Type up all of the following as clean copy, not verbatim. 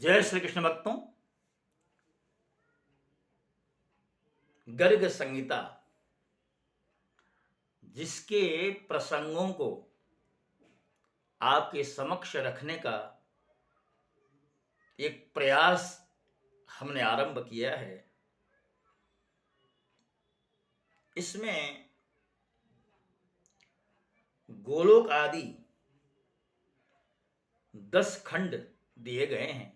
जय श्री कृष्ण भक्तों। गर्ग संहिता जिसके प्रसंगों को आपके समक्ष रखने का एक प्रयास हमने आरंभ किया है, इसमें गोलोक आदि 10 खंड दिए गए हैं।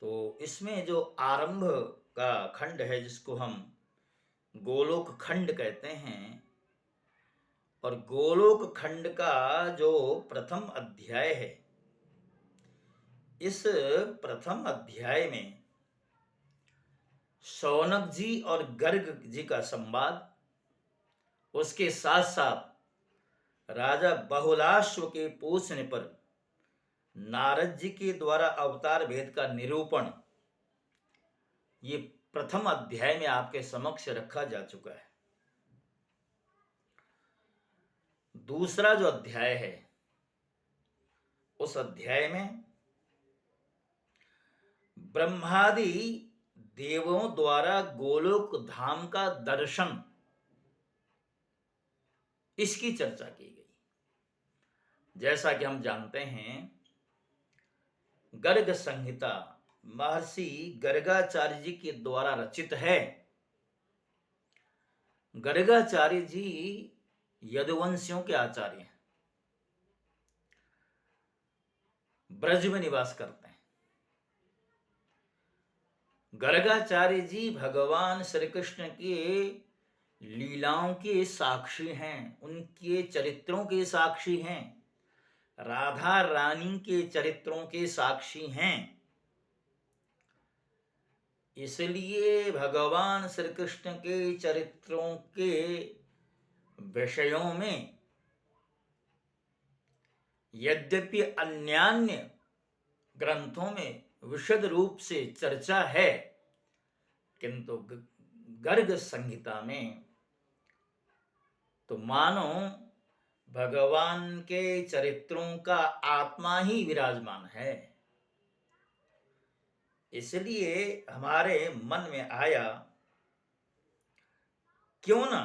तो इसमें जो आरंभ का खंड है जिसको हम गोलोक खंड कहते हैं, और गोलोक खंड का जो प्रथम अध्याय है, इस प्रथम अध्याय में शौनक जी और गर्ग जी का संवाद, उसके साथ साथ राजा बहुलाश्व के पूछने पर नारद जी के द्वारा अवतार भेद का निरूपण, ये प्रथम अध्याय में आपके समक्ष रखा जा चुका है। दूसरा जो अध्याय है, उस अध्याय में ब्रह्मादि देवों द्वारा गोलोक धाम का दर्शन, इसकी चर्चा की गई। जैसा कि हम जानते हैं, गर्ग संहिता महर्षि गर्गाचार्य जी के द्वारा रचित है। गर्गाचार्य जी यदुवंशियों के आचार्य हैं, ब्रज में निवास करते हैं। गर्गाचार्य जी भगवान श्री कृष्ण के लीलाओं के साक्षी हैं, उनके चरित्रों के साक्षी हैं, राधा रानी के चरित्रों के साक्षी हैं। इसलिए भगवान श्री कृष्ण के चरित्रों के विषयों में यद्यपि अन्यान्य ग्रंथों में विशद रूप से चर्चा है, किंतु गर्ग संहिता में तो मानो भगवान के चरित्रों का आत्मा ही विराजमान है। इसलिए हमारे मन में आया, क्यों ना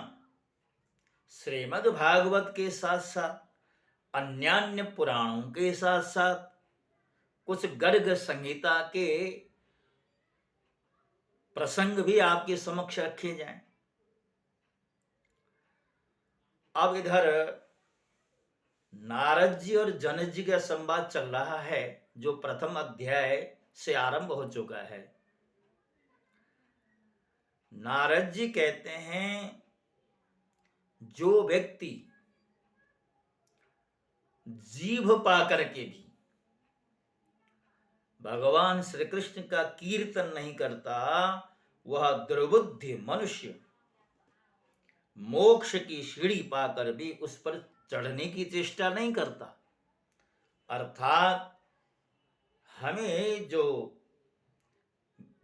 श्रीमद् भागवत के साथ साथ अन्यान्य पुराणों के साथ साथ कुछ गर्ग संहिता के प्रसंग भी आपके समक्ष रखे जाएं। अब इधर नारद जी और जनक जी का संवाद चल रहा है, जो प्रथम अध्याय से आरंभ हो चुका है। नारद जी कहते हैं, जो व्यक्ति जीभ पाकर के भी भगवान श्री कृष्ण का कीर्तन नहीं करता, वह दुर्बुद्धि मनुष्य मोक्ष की सीढ़ी पाकर भी उस पर चढ़ने की चेष्टा नहीं करता। अर्थात हमें जो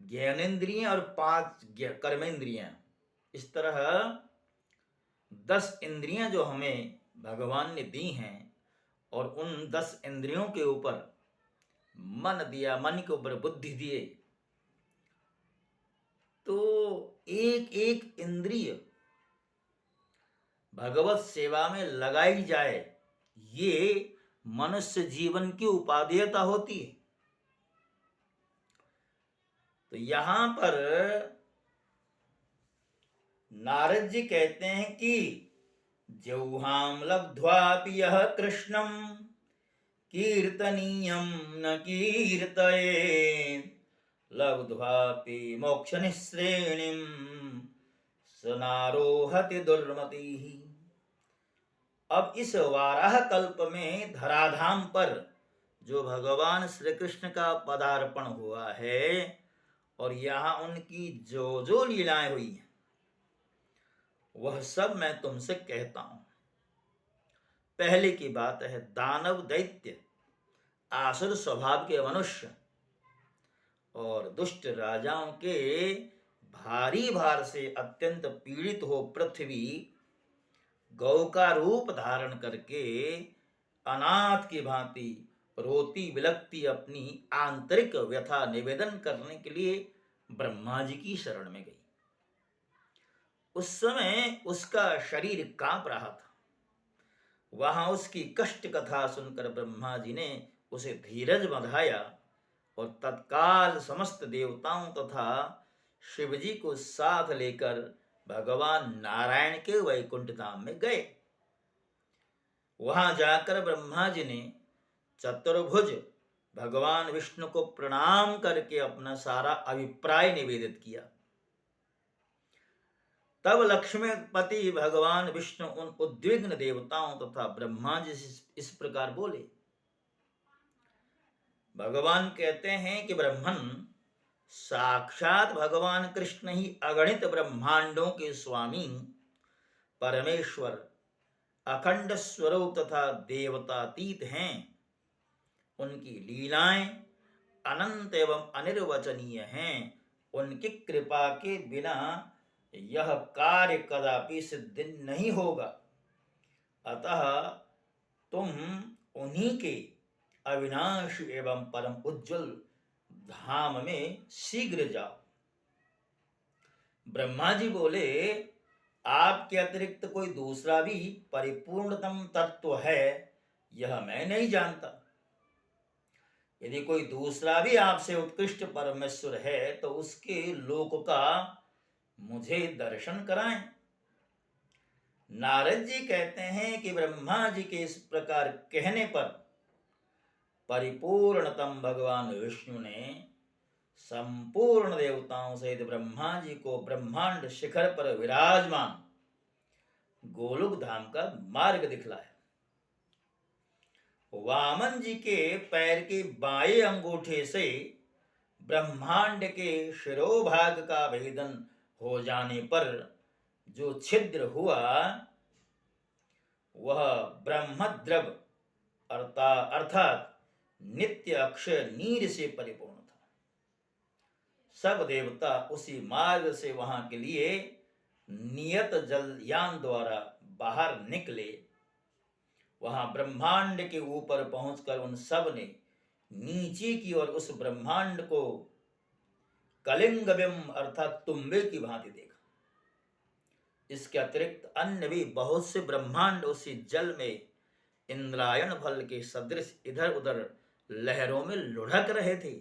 ज्ञानेन्द्रियां और 5 कर्मेंद्रियां, इस तरह 10 इंद्रियां जो हमें भगवान ने दी हैं, और उन 10 इंद्रियों के ऊपर मन दिया, मन के ऊपर बुद्धि दिए, तो एक एक इंद्रिय भगवत सेवा में लगाई जाए, ये मनुष्य जीवन की उपादेयता होती है। तो यहां पर नारद जी कहते हैं कि जौहाम लब्ध्वापि यः कृष्णं कीर्तनीयं न कीर्तयेत्, लब्ध्वापि मोक्ष निःश्रेणिं स नारोहति दुर्मतिः। अब इस वाराह कल्प में धराधाम पर जो भगवान श्री कृष्ण का पदार्पण हुआ है, और यहाँ उनकी जो जो लीलाएं हुई हैं, वह सब मैं तुमसे कहता हूं। पहले की बात है, दानव दैत्य आसुर स्वभाव के मनुष्य और दुष्ट राजाओं के भारी भार से अत्यंत पीड़ित हो पृथ्वी गौ का रूप धारण करके अनाथ की भांति रोती बिलखती अपनी आंतरिक व्यथा निवेदन करने के लिए ब्रह्मा जी की शरण में गई। उस समय उसका शरीर कांप रहा था। वहां उसकी कष्ट कथा सुनकर ब्रह्मा जी ने उसे धीरज बंधाया और तत्काल समस्त देवताओं तथा शिव जी को साथ लेकर भगवान नारायण के वैकुंठ धाम में गए। वहां जाकर ब्रह्मा जी ने चतुर्भुज भगवान विष्णु को प्रणाम करके अपना सारा अभिप्राय निवेदित किया। तब लक्ष्मीपति भगवान विष्णु उन उद्विग्न देवताओं तथा ब्रह्मा जी से इस प्रकार बोले। भगवान कहते हैं कि ब्रह्मन, साक्षात भगवान कृष्ण ही अगणित ब्रह्मांडों के स्वामी परमेश्वर, अखंड स्वरूप तथा देवतातीत हैं। उनकी लीलाएं अनंत एवं अनिर्वचनीय हैं। उनकी कृपा के बिना यह कार्य कदापि सिद्ध नहीं होगा। अतः तुम उन्हीं के अविनाशी एवं परम उज्जवल धाम में शीघ्र जाओ। ब्रह्मा जी बोले, आपके अतिरिक्त कोई दूसरा भी परिपूर्णतम तत्व है, यह मैं नहीं जानता। यदि कोई दूसरा भी आपसे उत्कृष्ट परमेश्वर है तो उसके लोक का मुझे दर्शन कराएं। नारद जी कहते हैं कि ब्रह्मा जी के इस प्रकार कहने पर परिपूर्णतम भगवान विष्णु ने संपूर्ण देवताओं सहित ब्रह्मा जी को ब्रह्मांड शिखर पर विराजमान गोलोक धाम का मार्ग दिखलाया। वामन जी के पैर के बाएं अंगूठे से ब्रह्मांड के शिरोभाग का भेदन हो जाने पर जो छिद्र हुआ वह ब्रह्मद्रव अर्थात नित्य अक्षय नीर से परिपूर्ण था। सब देवता उसी मार्ग से वहां के लिए नियत जलयान द्वारा बाहर निकले। वहां ब्रह्मांड के ऊपर पहुंचकर उन सब ने नीचे की ओर उस ब्रह्मांड को कलिंगबिंब अर्थात तुम्बे की भांति देखा। इसके अतिरिक्त अन्य भी बहुत से ब्रह्मांड उसी जल में इंद्रायण फल के सदृश इधर उधर लहरों में लुढ़क रहे थे।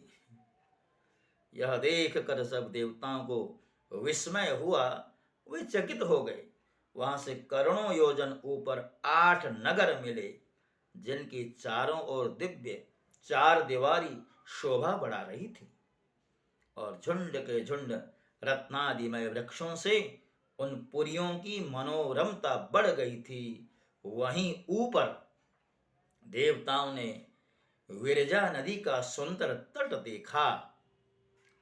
यह देख कर सब देवताओं को विस्मय हुआ, वे चकित हो गए। वहां से करोड़ों योजन ऊपर 8 नगर मिले, जिनकी चारों ओर दिव्य चार दीवारी शोभा बढ़ा रही थी और झुंड के झुंड रत्नादिमय वृक्षों से उन पुरियों की मनोरमता बढ़ गई थी। वहीं ऊपर देवताओं ने विरजा नदी का सुंदर तट देखा,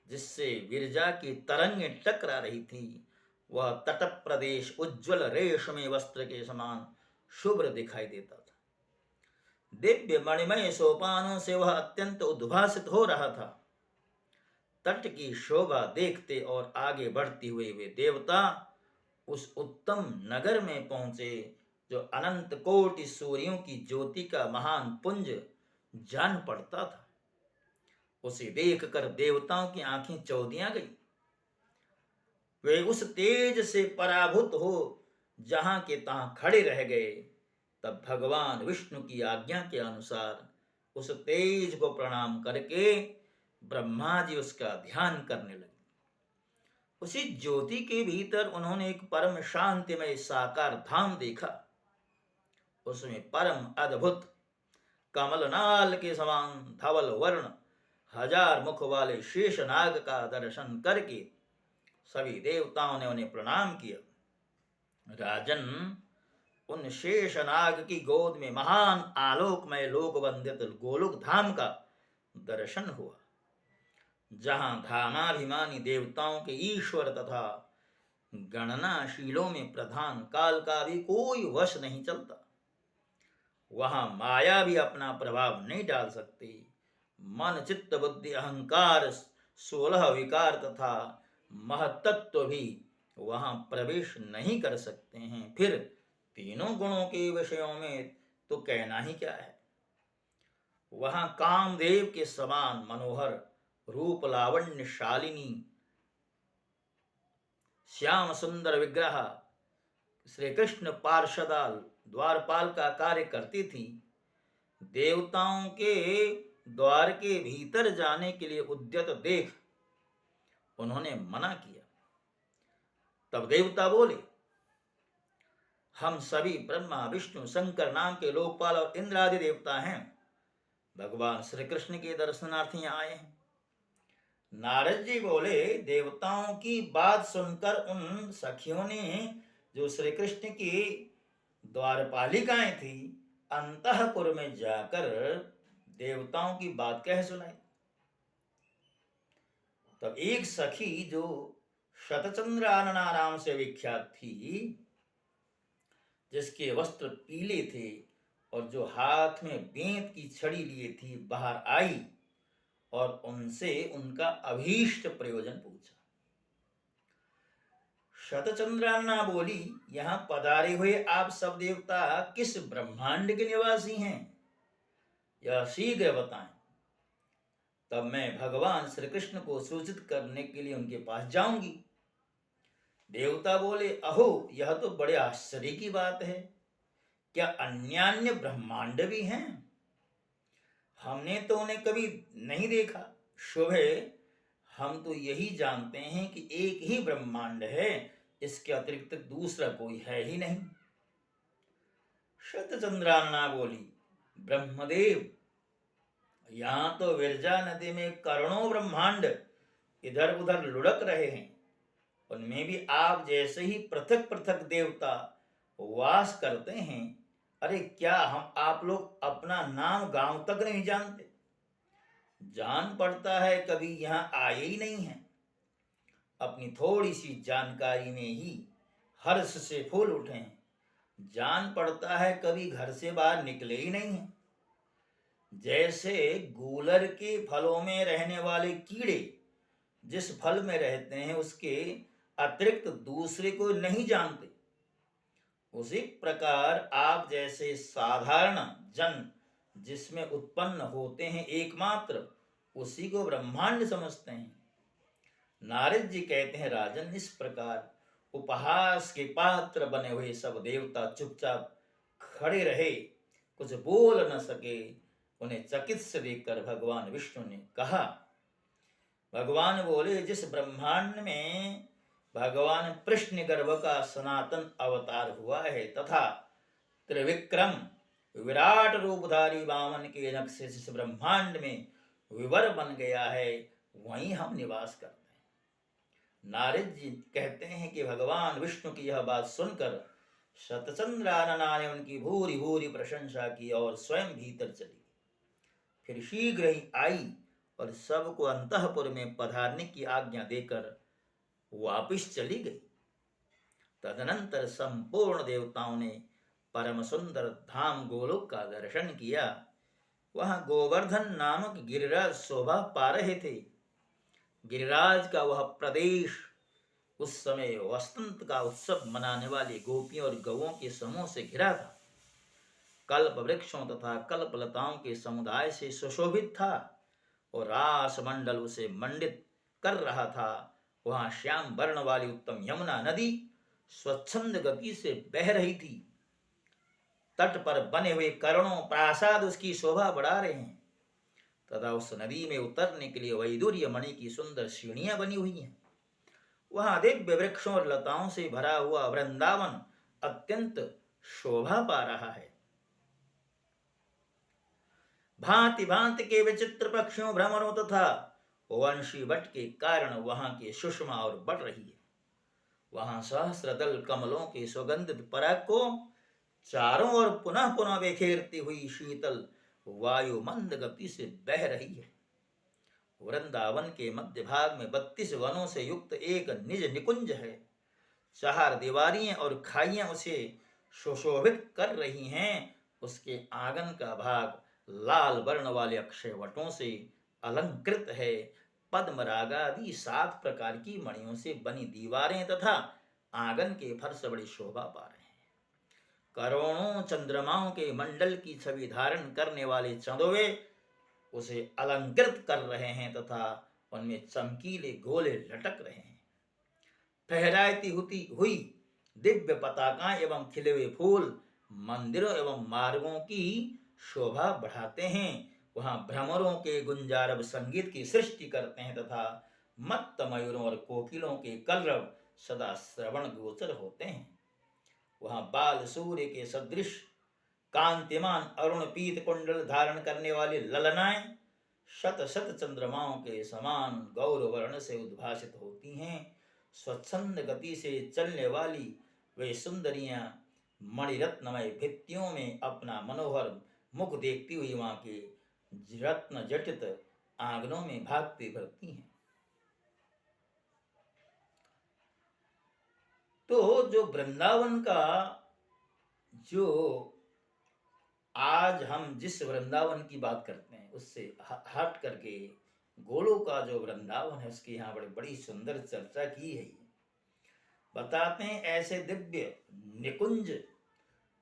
जिससे विरजा की तरंगें टकरा रही थी। वह तट प्रदेश उज्ज्वल रेशमी वस्त्र के समान शुभ्र दिखाई देता था। दिव्य मणिमय सोपानों से वह अत्यंत उद्भासित हो रहा था। तट की शोभा देखते और आगे बढ़ते हुए वे देवता उस उत्तम नगर में पहुंचे, जो अनंत कोटि सूर्यों की ज्योति का महान पुंज जान पड़ता था। उसे देखकर देवताओं की आंखें चौंधिया गई। वे उस तेज से पराभूत हो जहां के तहां खड़े रह गए। तब भगवान विष्णु की आज्ञा के अनुसार उस तेज को प्रणाम करके ब्रह्मा जी उसका ध्यान करने लगे। उसी ज्योति के भीतर उन्होंने एक परम शांतिमय साकार धाम देखा। उसमें परम अद्भुत कमलनाल के समान धवल वर्ण 1000 मुख वाले शेषनाग का दर्शन करके सभी देवताओं ने उन्हें प्रणाम किया। राजन, उन शेषनाग की गोद में महान आलोकमय लोक वंदित गोलोक धाम का दर्शन हुआ, जहां धामाभिमानी देवताओं के ईश्वर तथा गणनाशीलों में प्रधान काल का भी कोई वश नहीं चलता। वहां माया भी अपना प्रभाव नहीं डाल सकती। मन, चित्त, बुद्धि, अहंकार 16 विकार तथा महतत्व भी वहां प्रवेश नहीं कर सकते हैं। फिर तीनों गुणों के विषयों में तो कहना ही क्या है। वहां कामदेव के समान मनोहर रूप लावण्य शालिनी श्याम सुंदर विग्रह श्री कृष्ण पार्षदाल द्वारपाल का कार्य करती थी। देवताओं के द्वार के भीतर जाने के लिए उद्यत देख उन्होंने मना किया। तब देवता बोले, हम सभी ब्रह्मा विष्णु शंकर नाम के लोकपाल और इंद्र आदि देवता हैं, भगवान श्री कृष्ण के दर्शनार्थी आए हैं। नारद जी बोले, देवताओं की बात सुनकर उन सखियों ने जो श्री कृष्ण की द्वारपालिकाएं थी अंतःपुर में जाकर देवताओं की बात कह सुनाई। तब एक सखी जो शतचंद्रानना नाम से विख्यात थी, जिसके वस्त्र पीले थे और जो हाथ में बेंत की छड़ी लिए थी, बाहर आई और उनसे उनका अभीष्ट प्रयोजन पूछा। शतचंद्रानना बोली, यहां पधारे हुए आप सब देवता किस ब्रह्मांड के निवासी हैं, यह शीघ्र बताएं, तब मैं भगवान श्री कृष्ण को सूचित करने के लिए उनके पास जाऊंगी। देवता बोले, अहो यह तो बड़े आश्चर्य की बात है, क्या अन्यान्य ब्रह्मांड भी हैं? हमने तो उन्हें कभी नहीं देखा। शुभ है, हम तो यही जानते हैं कि एक ही ब्रह्मांड है, इसके अतिरिक्त दूसरा कोई है ही नहीं। शतचंद्रानना बोली, ब्रह्मदेव, यहां तो विरजा नदी में करोड़ों ब्रह्मांड इधर उधर लुढ़क रहे हैं, उनमें भी आप जैसे ही पृथक पृथक देवता वास करते हैं। अरे क्या हम आप लोग अपना नाम गांव तक नहीं जानते? जान पड़ता है कभी यहां आए ही नहीं हैं। अपनी थोड़ी सी जानकारी में ही हर्ष से फूल उठे हैं। जान पड़ता है कभी घर से बाहर निकले ही नहीं हैं। जैसे गूलर के फलों में रहने वाले कीड़े जिस फल में रहते हैं उसके अतिरिक्त दूसरे को नहीं जानते, उसी प्रकार आप जैसे साधारण जन जिसमें उत्पन्न होते हैं एकमात्र उसी को ब्रह्मांड समझते हैं। नारद जी कहते हैं, राजन, इस प्रकार उपहास के पात्र बने हुए सब देवता चुपचाप खड़े रहे, कुछ बोल न सके। उन्हें चकित से देखकर भगवान विष्णु ने कहा, भगवान बोले, जिस ब्रह्मांड में भगवान कृष्ण गर्भ का सनातन अवतार हुआ है तथा त्रिविक्रम विराट रूपधारी वामन के नख से जिस ब्रह्मांड में विवर बन गया है, वहीं हम निवास करते हैं। नारद जी कहते हैं कि भगवान विष्णु की यह बात सुनकर शतचंद्रानना ने उनकी भूरी भूरी प्रशंसा की और स्वयं भीतर चली। फिर शीघ्र ही आई और सबको अंतःपुर में पधारने की आज्ञा देकर वापिस चली गई। तदनंतर संपूर्ण देवताओं ने परम सुंदर धाम गोलोक का दर्शन किया। वहां गोवर्धन नामक गिरिराज शोभा पा रहे थे। गिरिराज का वह प्रदेश उस समय वसंत का उत्सव मनाने वाली गोपियों और गौओं के समूह से घिरा था। कल्प वृक्षों तथा कल्प लताओं के समुदाय से सुशोभित था और रास मंडल उसे मंडित कर रहा था। वहां श्याम वर्ण वाली उत्तम यमुना नदी स्वच्छंद गति से बह रही थी। तट पर बने हुए करोड़ों प्रासाद उसकी शोभा बढ़ा रहे हैं तथा उस नदी में उतरने के लिए वैदुर्य मणि की सुंदर सीढ़ियां बनी हुई हैं। वहां दिव्य वृक्षों और लताओं से भरा हुआ वृंदावन अत्यंत शोभा पा रहा है। भांति भांति के विचित्र पक्षियों भ्रमरों तथा वंशी वट के कारण वहां की सुषमा और बढ़ रही है। वहां सहस्रदल कमलों के सुगंधित पराग को चारों ओर पुनः पुनः बिखेरती हुई शीतल वायु मंद गति से बह रही है। वृंदावन के मध्य भाग में 32 वनों से युक्त एक निज निकुंज है। 4 दीवारियां और खाइयां उसे सुशोभित कर रही हैं। उसके आंगन का भाग लाल वर्ण वाले अक्षय वटों से अलंकृत है। पद्मराग आदि 7 प्रकार की मणियों से बनी दीवारें तथा आंगन के फर्श बड़ी शोभा पा रहे हैं। करोड़ों चंद्रमाओं के मंडल की छवि धारण करने वाले चंदोवे उसे अलंकृत कर रहे हैं तथा उनमें चमकीले गोले लटक रहे हैं। फहराती हुई दिव्य पताका एवं खिले हुए फूल मंदिरों एवं मार्गों की शोभा बढ़ाते हैं। वहां भ्रमरों के गुंजारव संगीत की सृष्टि करते हैं तथा मत्त मयूरों और कोकिलों के कलरव सदा श्रवण गोचर होते हैं। वहां बाल सूर्य के सदृश कांतिमान अरुण पीत कुंडल धारण करने वाली ललनाएं शत शत चंद्रमाओं के समान गौर वर्ण से उद्भासित होती हैं। स्वच्छंद गति से चलने वाली वे सुंदरियां मणिरत्नमय भित्तियों में अपना मनोहर मुख देखती हुई वहां के रत्न जटित आंगनों में भागती भरती हैं। तो जो वृंदावन का जो आज हम जिस वृंदावन की बात करते हैं उससे हट करके गोलों का जो वृंदावन है उसकी यहाँ बड़ी सुंदर चर्चा की है। बताते हैं ऐसे दिव्य निकुंज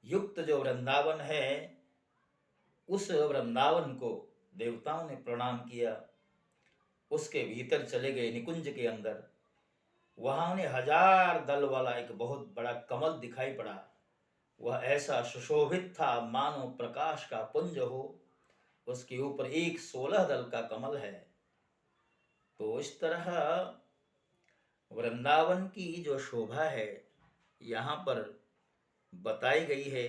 युक्त जो वृंदावन है उस वृंदावन को देवताओं ने प्रणाम किया। उसके भीतर चले गए निकुंज के अंदर, वहां उन्हें 1000 दल वाला एक बहुत बड़ा कमल दिखाई पड़ा। वह ऐसा सुशोभित था मानो प्रकाश का पुंज हो। उसके ऊपर एक 16 दल का कमल है। तो इस तरह वृंदावन की जो शोभा है यहाँ पर बताई गई है।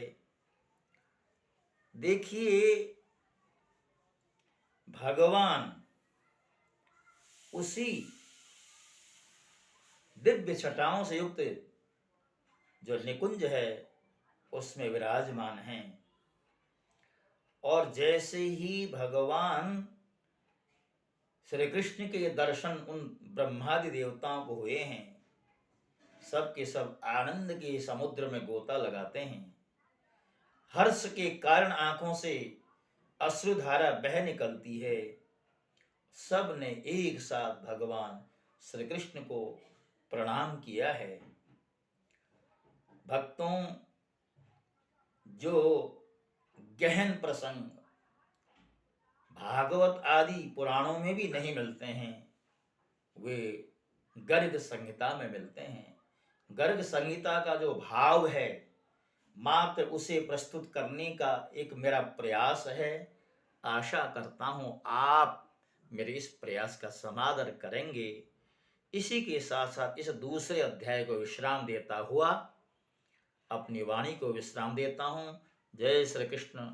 देखिए भगवान उसी दिव्य छटाओं से युक्त जो निकुंज है उसमें विराजमान हैं। और जैसे ही भगवान श्री कृष्ण के दर्शन उन ब्रह्मादि देवताओं को हुए हैं, सब के सब आनंद के समुद्र में गोता लगाते हैं। हर्ष के कारण आंखों से अश्रुधारा बह निकलती है। सब ने एक साथ भगवान श्री कृष्ण को प्रणाम किया है। भक्तों, जो गहन प्रसंग भागवत आदि पुराणों में भी नहीं मिलते हैं वे गर्ग संहिता में मिलते हैं। गर्ग संहिता का जो भाव है मात्र उसे प्रस्तुत करने का एक मेरा प्रयास है। आशा करता हूं आप मेरे इस प्रयास का समादर करेंगे। इसी के साथ साथ इस दूसरे अध्याय को विश्राम देता हुआ अपनी वाणी को विश्राम देता हूं। जय श्री कृष्ण।